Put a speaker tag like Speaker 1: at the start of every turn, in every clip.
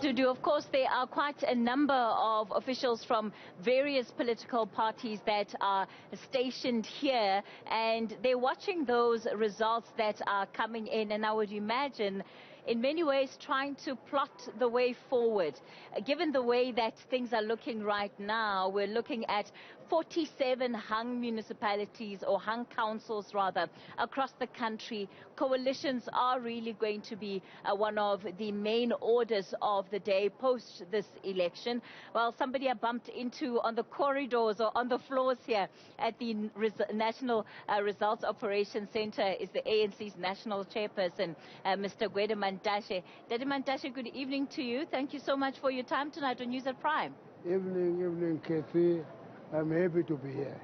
Speaker 1: to do. Of course, there are quite a number of officials from various political parties that are stationed here, and they're watching those results that are coming in, and I would imagine in many ways trying to plot the way forward. Given the way that things are looking right now, we're looking at 47 hung municipalities, or hung councils rather, across the country. Coalitions are really going to be one of the main orders of the day post this election. Well, somebody I bumped into on the corridors or on the floors here at the National Results Operations Center is the ANC's National Chairperson, Mr. Gwede Mantashe. Gwede Mantashe, good evening to you. Thank you so much for your time tonight on News at Prime.
Speaker 2: Evening, Kathy. I'm happy to be here.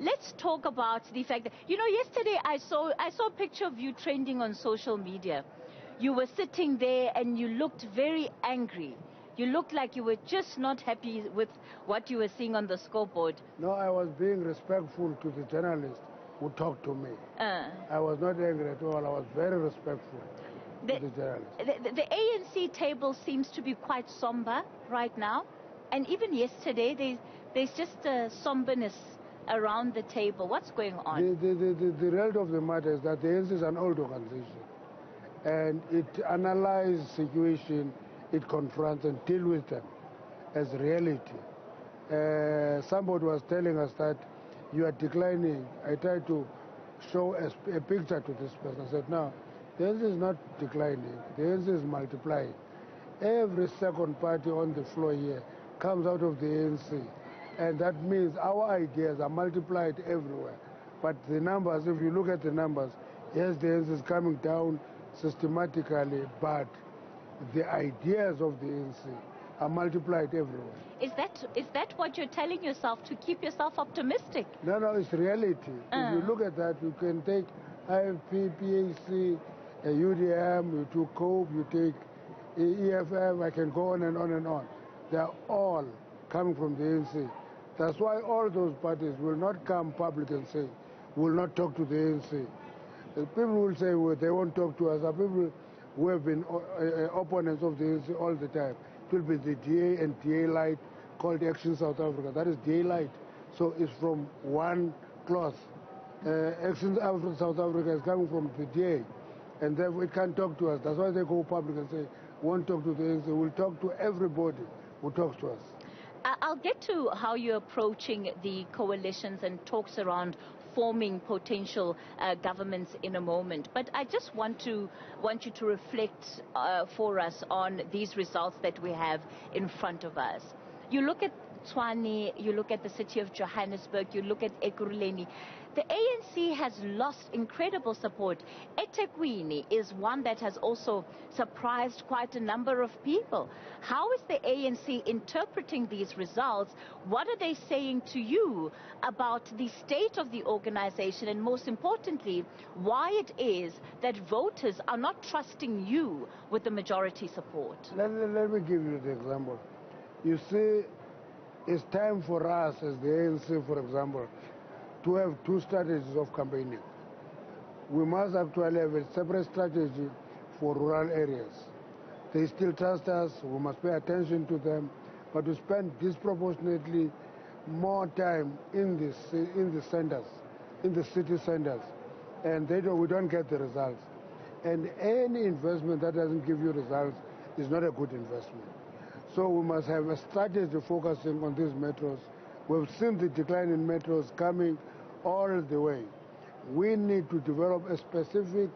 Speaker 1: Let's talk about the fact that, you know, yesterday I saw a picture of you trending on social media. You were sitting there and you looked very angry. You looked like you were just not happy with what you were seeing on the scoreboard.
Speaker 2: No, I was being respectful to the journalist who talked to me. I was not angry at all. I was very respectful to the journalist.
Speaker 1: The ANC table seems to be quite somber right now. And even yesterday, there's just a somberness around the table. What's going on?
Speaker 2: The reality of the matter is that the ANC is an old organization. And it analyzes situation, it confronts and deals with them as reality. Somebody was telling us that you are declining. I tried to show a picture to this person. I said, no, the ANC is not declining. The ANC is multiplying. Every second party on the floor here comes out of the ANC. And that means our ideas are multiplied everywhere. But the numbers, if you look at the numbers, yes, the ANC is coming down systematically, but the ideas of the ANC are multiplied everywhere.
Speaker 1: Is that what you're telling yourself to keep yourself optimistic?
Speaker 2: No, it's reality. If you look at that, you can take IFP, PAC, UDM, you take COPE, you take EFF, I can go on and on and on. They are all coming from the ANC. That's why all those parties will not come public and say, will not talk to the ANC. People will say, well, they won't talk to us. Are people who have been opponents of the ANC all the time. It will be the DA and DA Light called Action South Africa. That is DA Light. So it's from one cloth. Action South Africa is coming from the DA. And therefore it can't talk to us. That's why they go public and say, won't talk to the ANC. We'll talk to everybody who talks to us.
Speaker 1: I'll get to how you're approaching the coalitions and talks around forming potential governments in a moment. But I just want you to reflect for us on these results that we have in front of us. You look at Tshwane, you look at the city of Johannesburg, you look at Ekurhuleni. The ANC has lost incredible support. eThekwini is one that has also surprised quite a number of people. How is the ANC interpreting these results? What are they saying to you about the state of the organization, and most importantly, why it is that voters are not trusting you with the majority support?
Speaker 2: Let me give you the example. You see, it's time for us as the ANC, for example, to have two strategies of campaigning. We must actually have a separate strategy for rural areas. They still trust us, we must pay attention to them, but we spend disproportionately more time in the centers, in the city centers, and we don't get the results. And any investment that doesn't give you results is not a good investment. So we must have a strategy focusing on these metros. We've seen the decline in metros coming all the way. We need to develop a specific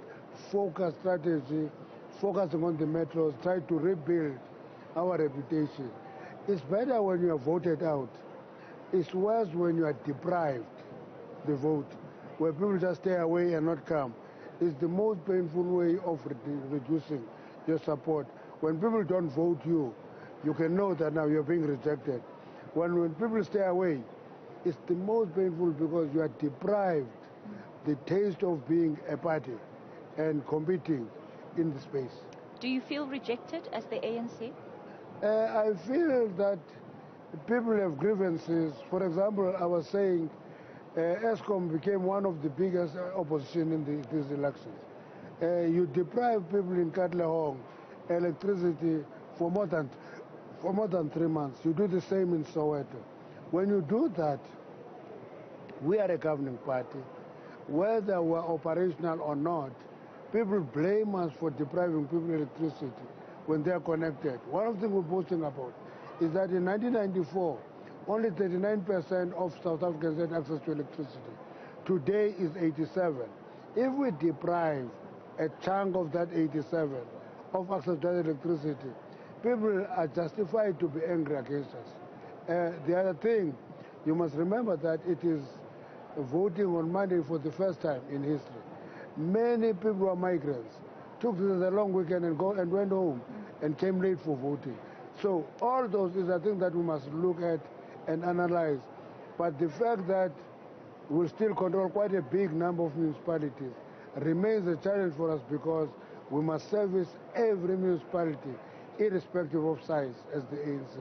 Speaker 2: focus strategy focusing on the metros, try to rebuild our reputation. It's better when you are voted out. It's worse when you are deprived the vote, where people just stay away and not come. It's the most painful way of reducing your support. When people don't vote you, you can know that now you're being rejected. When people stay away, it's the most painful because you are deprived the taste of being a party and competing in the space.
Speaker 1: Do you feel rejected as the ANC?
Speaker 2: I feel that people have grievances. For example, I was saying Eskom became one of the biggest opposition in these elections. You deprive people in Katlehong electricity for more than 3 months. You do the same in Soweto. When you do that, we are a governing party. Whether we're operational or not, people blame us for depriving people of electricity when they are connected. One of the things we're boasting about is that in 1994, only 39% of South Africans had access to electricity. Today is 87. If we deprive a chunk of that 87 of access to electricity, people are justified to be angry against us. The other thing, you must remember that it is voting on Monday for the first time in history. Many people who are migrants took the long weekend and went home and came late for voting. So all those is a thing that we must look at and analyze. But the fact that we still control quite a big number of municipalities remains a challenge for us, because we must service every municipality, irrespective of size, as the ANC.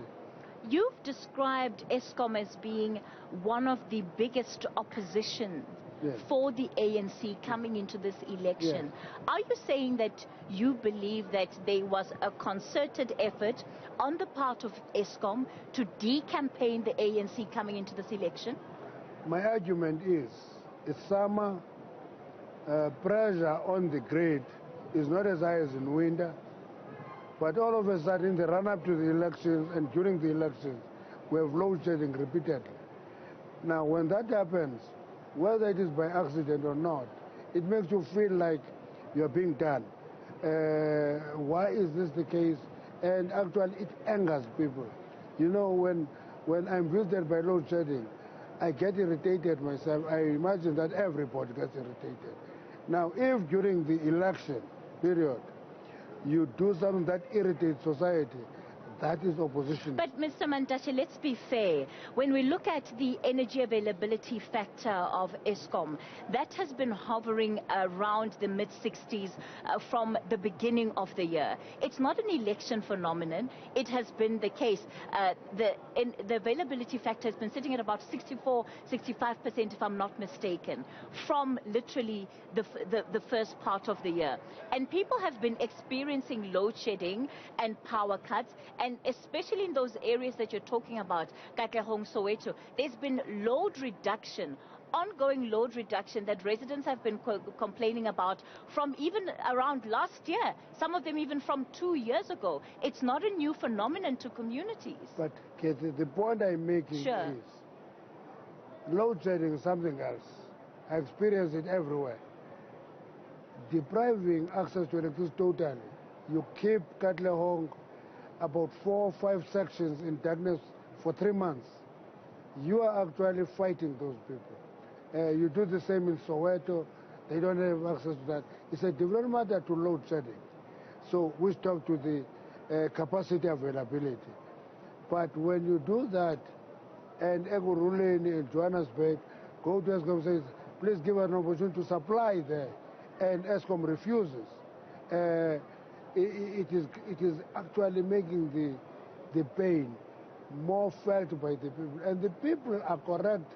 Speaker 1: You've described Eskom as being one of the biggest opposition for the ANC coming into this election. Are you saying that you believe that there was a concerted effort on the part of Eskom to de-campaign the ANC coming into this election?
Speaker 2: My argument is summer pressure on the grid is not as high as in winter, but all of a sudden, in the run-up to the elections and during the elections, we have load shedding repeatedly. Now, when that happens, whether it is by accident or not, it makes you feel like you're being done. Why is this the case? And actually, it angers people. You know, when I'm visited by load shedding, I get irritated myself. I imagine that everybody gets irritated. Now, if during the election period, you do something that irritates society, that is opposition.
Speaker 1: But Mr. Mantashe, let's be fair. When we look at the energy availability factor of Eskom, that has been hovering around the mid-60s from the beginning of the year. It's not an election phenomenon. It has been the case. The availability factor has been sitting at about 64, 65%, if I'm not mistaken, from literally the first part of the year. And people have been experiencing load shedding and power cuts, and especially in those areas that you're talking about, Katlehong, Soweto, there's been load reduction, ongoing load reduction that residents have been complaining about from even around last year, some of them even from 2 years ago. It's not a new phenomenon to communities.
Speaker 2: But Katie, the point I'm making is load shedding is something else. I experience it everywhere. Depriving access to electricity totally, you keep Katlehong about 4 or 5 sections in darkness for 3 months. You are actually fighting those people. You do the same in Soweto. They don't have access to that. It's a different matter to load shedding. So we talk to the capacity availability. But when you do that, and Egurule in Johannesburg go to Eskom and says, please give us an opportunity to supply there, and Eskom refuses, it is actually making the pain more felt by the people. And the people are correct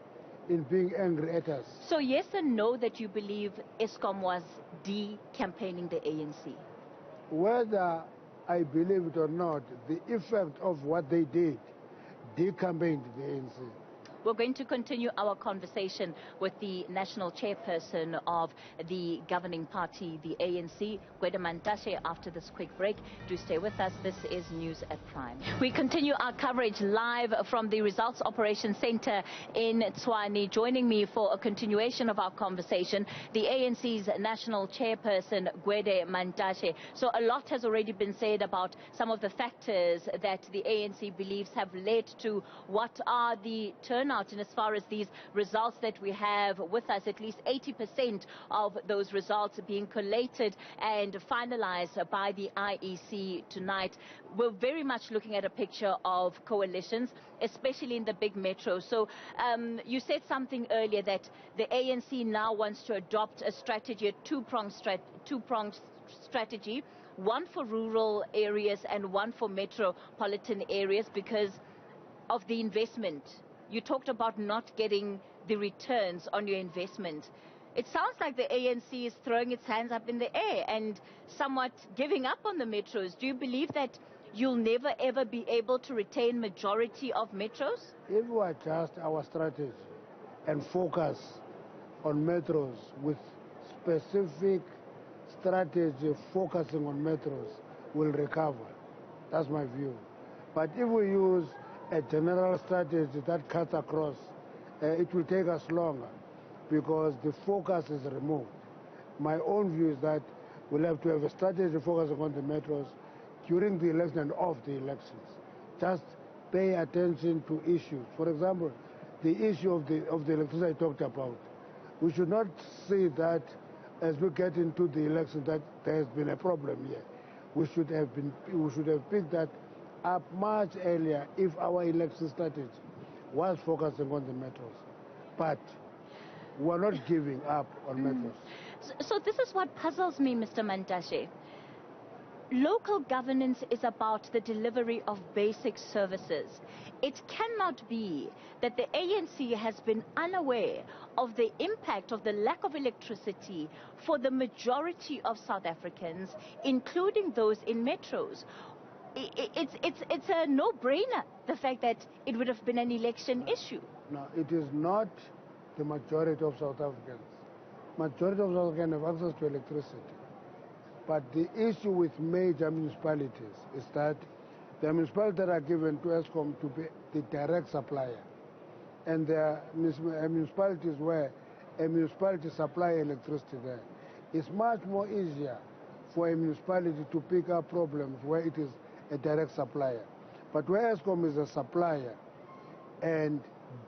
Speaker 2: in being angry at us.
Speaker 1: So yes and no that you believe Eskom was de-campaigning the ANC?
Speaker 2: Whether I believe it or not, the effect of what they did de-campaigned the ANC.
Speaker 1: We're going to continue our conversation with the national chairperson of the governing party, the ANC, Gwede Mantashe, after this quick break. Do stay with us. This is News at Prime. We continue our coverage live from the Results Operations Center in Tshwane. Joining me for a continuation of our conversation, the ANC's national chairperson, Gwede Mantashe. So a lot has already been said about some of the factors that the ANC believes have led to what are the turnout. And as far as these results that we have with us, at least 80% of those results being collated and finalized by the IEC tonight. We're very much looking at a picture of coalitions, especially in the big metros. So you said something earlier that the ANC now wants to adopt a strategy, a two-pronged strategy, one for rural areas and one for metropolitan areas because of the investment. You talked about not getting the returns on your investment. It sounds like the ANC is throwing its hands up in the air and somewhat giving up on the metros. Do you believe that you'll never ever be able to retain majority of metros?
Speaker 2: If we adjust our strategy and focus on metros with specific strategy focusing on metros, we'll recover. That's my view. But if we use a general strategy that cuts across, it will take us longer because the focus is removed. My own view is that we'll have to have a strategy focusing on the metros during the election and off the elections. Just pay attention to issues. For example, the issue of the electricity I talked about. We should not see that as we get into the election that there has been a problem here. We should have picked that up much earlier if our election strategy was focusing on the metros. But we're not giving up on metros.
Speaker 1: So this is what puzzles me, Mr. Mantashe. Local governance is about the delivery of basic services. It cannot be that the ANC has been unaware of the impact of the lack of electricity for the majority of South Africans, including those in metros. It's a no-brainer, the fact that it would have been an election issue.
Speaker 2: No, it is not the majority of South Africans. Majority of South Africans have access to electricity. But the issue with major municipalities is that the municipalities that are given to Eskom to be the direct supplier, and there are municipalities where a municipality supply electricity there, it's much more easier for a municipality to pick up problems where it is a direct supplier. But where Eskom is a supplier and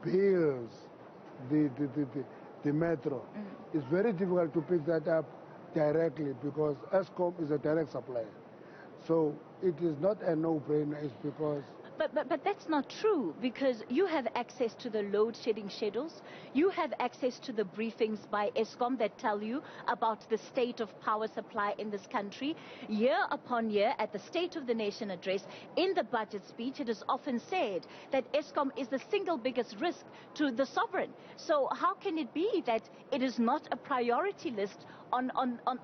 Speaker 2: bills the metro, it's very difficult to pick that up directly because Eskom is a direct supplier. So it is not a no-brainer, it's because...
Speaker 1: But that's not true, because you have access to the load-shedding schedules. You have access to the briefings by Eskom that tell you about the state of power supply in this country. Year upon year, at the State of the Nation address, in the budget speech, it is often said that Eskom is the single biggest risk to the sovereign. So how can it be that it is not a priority list on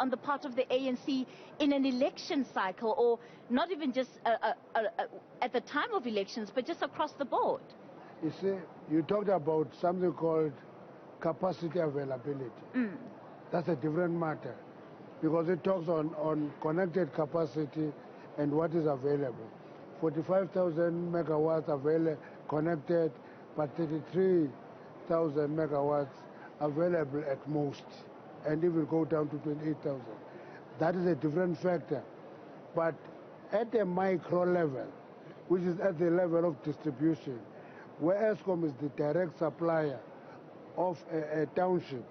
Speaker 1: the part of the ANC in an election cycle, or not even just at the time of elections, but just across the board?
Speaker 2: You see, you talked about something called capacity availability. That's a different matter because it talks on connected capacity and what is available. 45,000 megawatts connected, but 33,000 megawatts available at most, and it will go down to 28,000. That is a different factor. But at a micro level, which is at the level of distribution, where Eskom is the direct supplier of a township,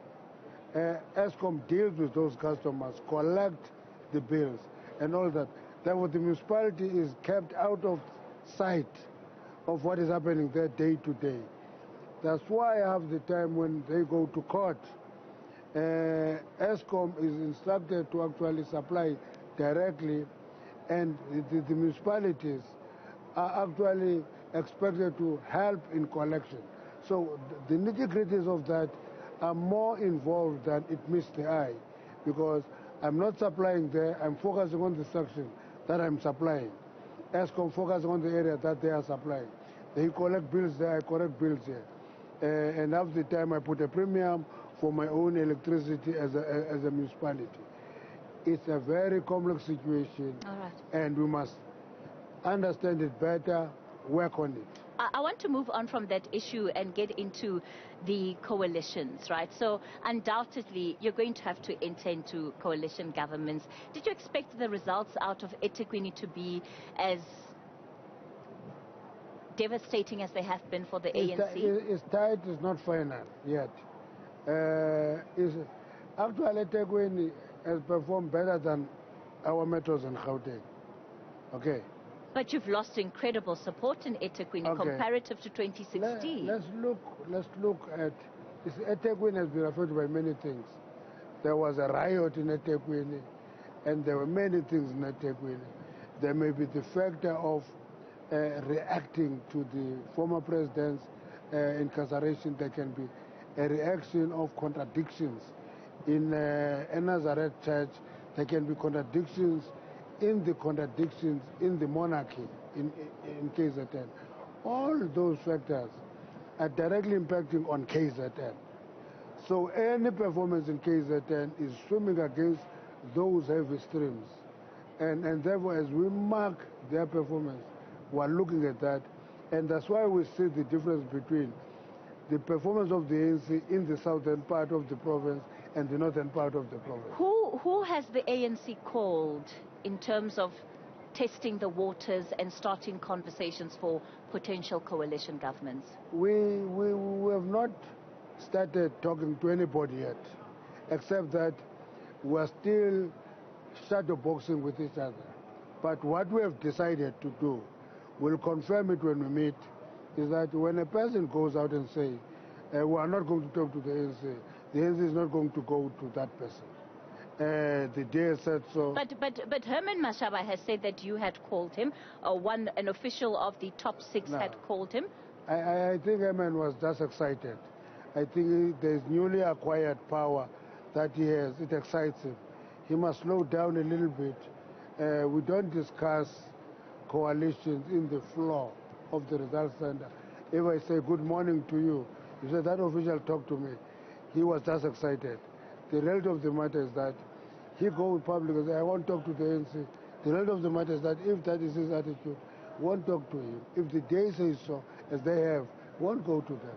Speaker 2: Eskom deals with those customers, collect the bills and all that. Therefore, the municipality is kept out of sight of what is happening there day to day. That's why half the time when they go to court, Eskom is instructed to actually supply directly, and the municipalities are actually expected to help in collection. So the nitty-gritties of that are more involved than it meets the eye, because I'm not supplying there, I'm focusing on the section that I'm supplying. Eskom focuses on the area that they are supplying. They collect bills there, I collect bills here. And half the time I put a premium for my own electricity as a municipality. It's a very complex situation, and we must understand it better, work on it.
Speaker 1: I want to move on from that issue and get into the coalitions, right? So undoubtedly, you're going to have to enter into coalition governments. Did you expect the results out of eThekwini to be as devastating as they have been for the ANC?
Speaker 2: It's tight, it's not final yet. Actually, eThekwini has performed better than our metros in Gauteng. Okay.
Speaker 1: But you've lost incredible support in eThekwini comparative to 2016.
Speaker 2: Let's look at eThekwini has been affected by many things. There was a riot in eThekwini, and there were many things in eThekwini. There may be the factor of reacting to the former president's incarceration. There can be a reaction of contradictions in a Nazareth church. There can be contradictions in the contradictions in the monarchy in KZN. All those factors are directly impacting on KZN. So any performance in KZN is swimming against those heavy streams. And therefore, as we mark their performance, we're looking at that. And that's why we see the difference between the performance of the ANC in the southern part of the province and the northern part of the province.
Speaker 1: Who has the ANC called in terms of testing the waters and starting conversations for potential coalition governments?
Speaker 2: We have not started talking to anybody yet, except that we're still shadow boxing with each other. But what we have decided to do, we'll confirm it when we meet, is that when a person goes out and says, we are not going to talk to the ANC is not going to go to that person. The day said so.
Speaker 1: But Herman Mashaba has said that you had called him, an official of the top 6 had called him.
Speaker 2: I think Herman was just excited. I think there's newly acquired power that he has. It excites him. He must slow down a little bit. We don't discuss coalitions in the floor of the results center. If I say good morning to you, you say that official talked to me. He was just excited. The reality of the matter is that he goes public and says, I won't talk to the ANC. The reality of the matter is that if that is his attitude, won't talk to him. If the day says so, as they have, won't go to them.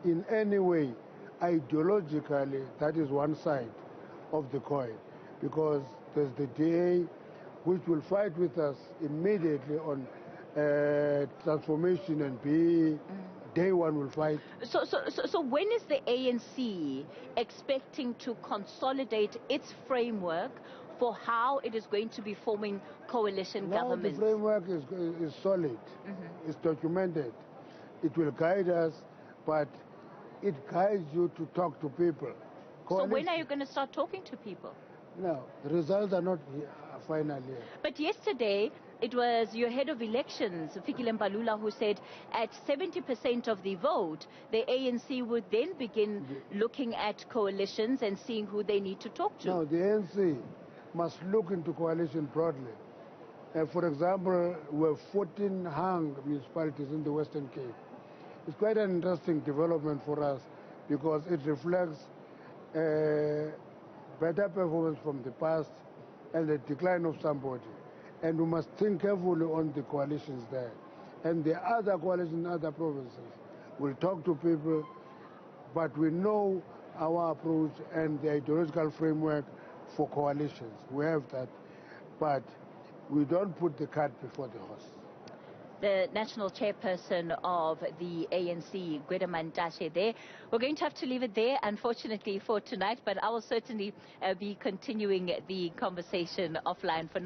Speaker 2: In any way, ideologically, that is one side of the coin. Because there's the DA, which will fight with us immediately on transformation and BE. Day one will fight.
Speaker 1: So when is the ANC expecting to consolidate its framework for how it is going to be forming coalition governments?
Speaker 2: The framework is solid. It's documented. It will guide us, but it guides you to talk to people.
Speaker 1: So when are you going to start talking to people?
Speaker 2: No, the results are not final yet.
Speaker 1: But yesterday, it was your head of elections, Fikile Mbalula, who said at 70% of the vote, the ANC would then begin looking at coalitions and seeing who they need to talk to.
Speaker 2: No, the ANC must look into coalition broadly. For example, we have 14 hung municipalities in the Western Cape. It's quite an interesting development for us because it reflects better performance from the past and the decline of somebody. And we must think carefully on the coalitions there. And the other coalitions in other provinces will talk to people, but we know our approach and the ideological framework for coalitions. We have that, but we don't put the cart before the horse.
Speaker 1: The national chairperson of the ANC, Gwede Mantashe, there. We're going to have to leave it there, unfortunately, for tonight, but I will certainly be continuing the conversation offline for now.